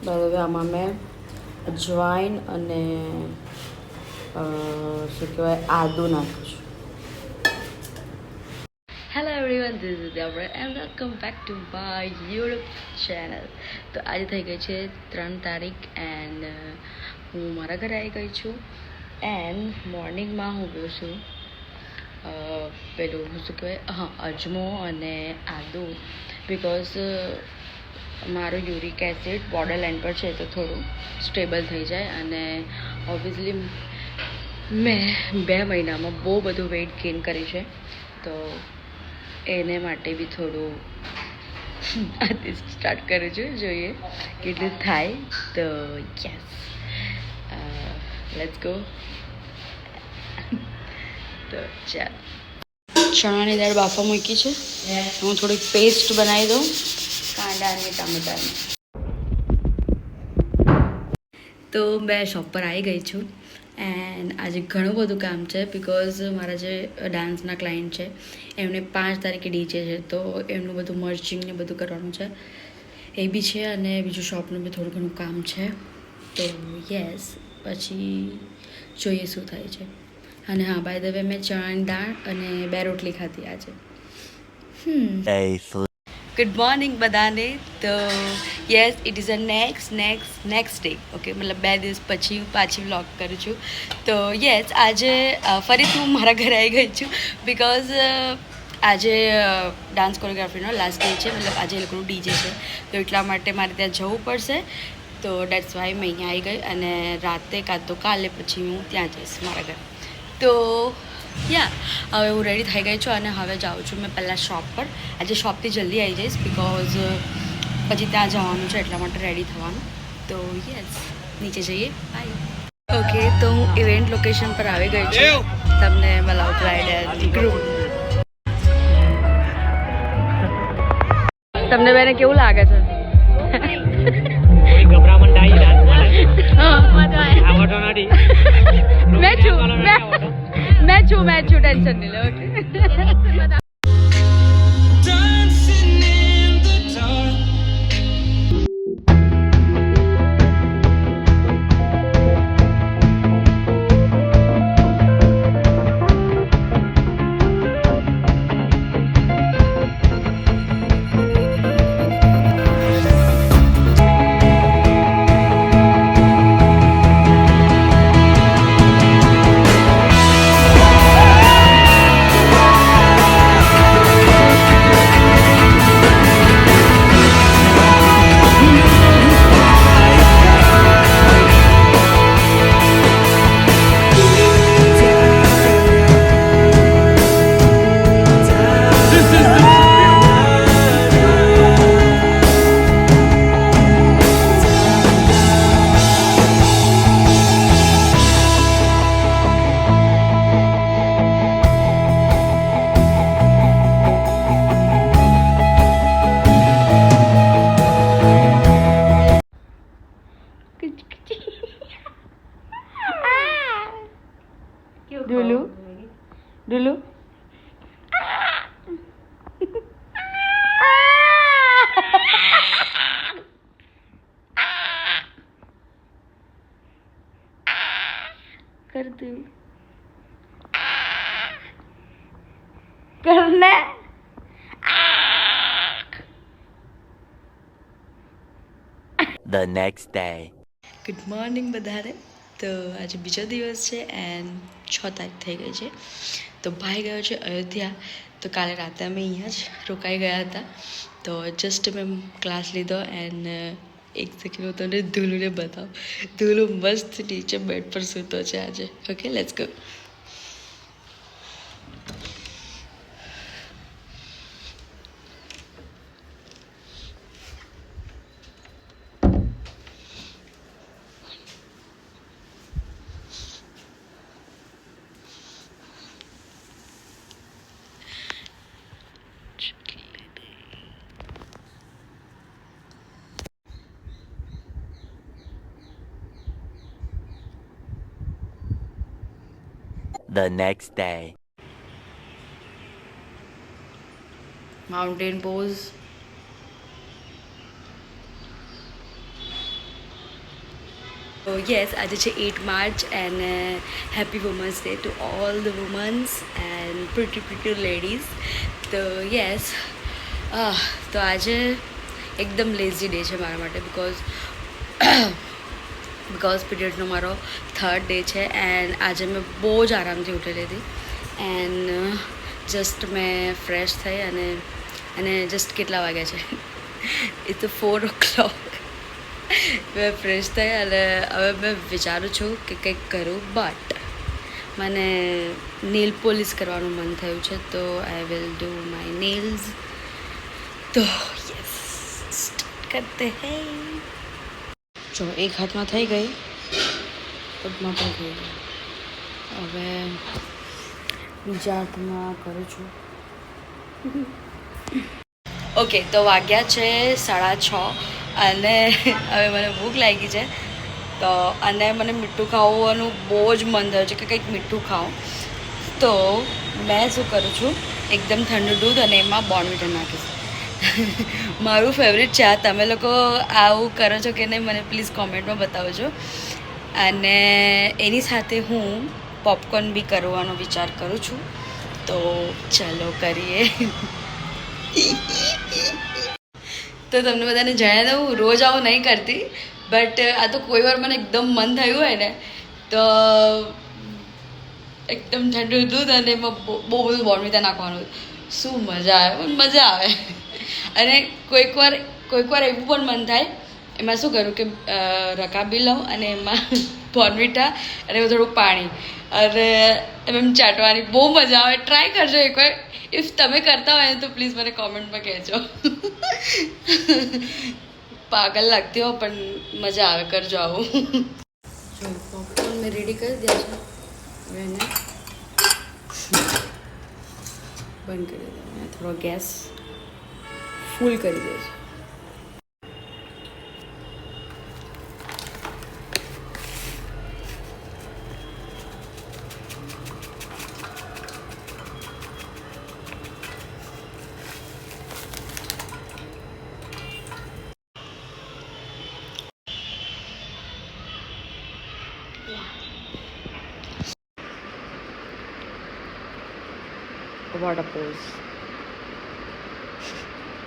બરાબર આમાં મેં અજવાઈન અને શું કહેવાય આદુ નાખું છું. Hello everyone, this is Devar and welcome back to my YouTube channel. તો આજે થઈ ગઈ છે 3 તારીખ એન્ડ હું મારા ઘરે આવી ગઈ છું. એન્ડ મોર્નિંગમાં હું ગયું છું પેલું શું કહેવાય અજમો અને આદુ, બિકોઝ મારું યુરિક એસિડ બોર્ડર લાઇન પર છે તો થોડું સ્ટેબલ થઈ જાય. અને ઓબ્વિયસલી મેં 2 મહિનામાં બહુ બધું વેઇટ ગેઇન કરી છે, તો એને માટે બી થોડું આજે સ્ટાર્ટ કરું છું, જોઈએ કેટલું થાય. તો યસ, લેટ્સ ગો. તો ચાલ, ચણાની દાળ બાફા મૂકી છે. હું થોડીક પેસ્ટ બનાવી દઉં કાંદા અને ટામેટાની. તો મેં શોપ પર આવી ગઈ છું એન્ડ આજે ઘણું બધું કામ છે, બિકોઝ મારા જે ડાન્સના ક્લાયન્ટ છે એમને 5 તારીખે ડીજે છે, તો એમનું બધું મર્ચિંગ ને બધું કરવાનું છે, એ બી છે. અને બીજું શોપનું બી થોડું ઘણું કામ છે. તો યસ, પછી જોઈએ શું થાય છે. અને હા, બાય ધ વે મેં ચણાની દાળ અને 2 રોટલી ખાધી આજે. ગુડ મોર્નિંગ બધાને. તો yes, it is a next day. Okay, મતલબ 2 દિવસ પછી હું પાછી વ્લોગ કરું છું. તો યસ, આજે ફરીથી હું મારા ઘરે આવી ગઈ છું, બિકોઝ આજે ડાન્સ કોરિયોગ્રાફીનો લાસ્ટ ડે છે, મતલબ આજે એ લોકોનું ડીજે છે, તો એટલા માટે મારે ત્યાં જવું પડશે. તો ડેટ્સ વાય મેં અહીંયા આવી ગઈ, અને રાતે કાં તો કાલે પછી હું ત્યાં જઈશ મારા ઘરે. તો યા, હવે હું રેડી થઈ ગઈ છું અને હવે જાઉં છું મેં પહેલાં શોપ પર. આજે શોપથી જલ્દી આવી જઈશ, બિકોઝ પછી ત્યાં જવાનું છે, એટલા માટે રેડી થવાનું. તો યસ, નીચે જઈએ, બાય. ઓકે, તો હું ઇવેન્ટ લોકેશન પર આવી ગઈ છું. તમને મલાવ બ્રાઇડ એન્ડ ગ્રુમ. તમને બેને કેવું લાગે છે? ગભરામણ થાય ડાન્સ માટે. આવડતો નથી. મેં છું ટેન્શન નહીં લે. ઓકે. ડુલુ કરતું કરને. The next day. Good morning બધાને. તો આજે બીજો દિવસ છે એન્ડ 6 તારીખ થઈ ગઈ છે. તો ભાઈ ગયો છે અયોધ્યા. તો કાલે રાતે અમે અહીંયા જ રોકાઈ ગયા હતા. તો જસ્ટ મેં ક્લાસ લીધો એન્ડ એક સેકન્ડ હું તમને ધૂલુને બતાવું. ધૂલુ મસ્ત નીચે બેડ પર સૂતો છે આજે. Okay, let's go. The next day. Mountain pose. તો યસ આજે છે 8 March and happy women's day to all the women's and pretty ladies. તો યસ તો આજે એકદમ લેઝી ડે છે મારા માટે બિકોઝ પીરિયડનો મારો 3rd ડે છે એન્ડ આજે મેં બહુ જ આરામથી ઉઠેલી હતી એન્ડ જસ્ટ મેં ફ્રેશ થઈ અને જસ્ટ કેટલા વાગ્યા છે એ તો 4 o'clock મેં ફ્રેશ થઈ અને હવે મેં વિચારું છું કે કંઈક કરું બટ મને નેલ પોલિશ કરવાનું મન થયું છે તો I will do my nails. તો યસ કરતે હે. જો એક હાથમાં થઈ ગઈ, પગમાં પણ થઈ ગઈ, હવે બીજા હાથમાં કરું છું. ઓકે તો વાગ્યા છે 6:30 અને હવે મને ભૂખ લાગી છે તો અને મને મીઠું ખાવાનું બહુ જ મન થયું છે કે કંઈક મીઠું ખાઉં. તો મેં શું કરું છું, એકદમ ઠંડુ દૂધ અને એમાં બોર્નવિટા નાખીશ. મારું ફેવરેટ છે આ. તમે લોકો આવું કરો છો કે નહીં મને પ્લીઝ કોમેન્ટમાં બતાવજો. અને એની સાથે હું પોપકોર્ન બી કરવાનો વિચાર કરું છું. તો ચાલો કરીએ. તો તમને બધાને જણાવી દઉં, રોજ આવું નહીં કરતી બટ આ તો કોઈ વાર મને એકદમ મન થયું હોય ને તો એકદમ ઠંડુ દૂધ અને એમાં બહુ બધું બોર્નવિટા નાખવાનું. શું મજા આવે, મજા આવે. અને કોઈક વાર એવું પણ મન થાય એમાં શું કરું કે રકાબી લઉં અને એમાં બોર્નવિટા અને થોડું પાણી અને એમ ચાટવાની બહુ મજા આવે. ટ્રાય કરજો એકવાર. ઇફ તમે કરતા હોય તો પ્લીઝ મને કોમેન્ટમાં કહેજો. પાગલ લાગતી હો પણ મજા આવે, કરજો આવું. જો પોપકોર્ન મેં રેડી કરી દીધા છે, હવે એને બંધ કરી દઉં. થોડો ગેસ ફૂલ કરી દે છે. What a pose.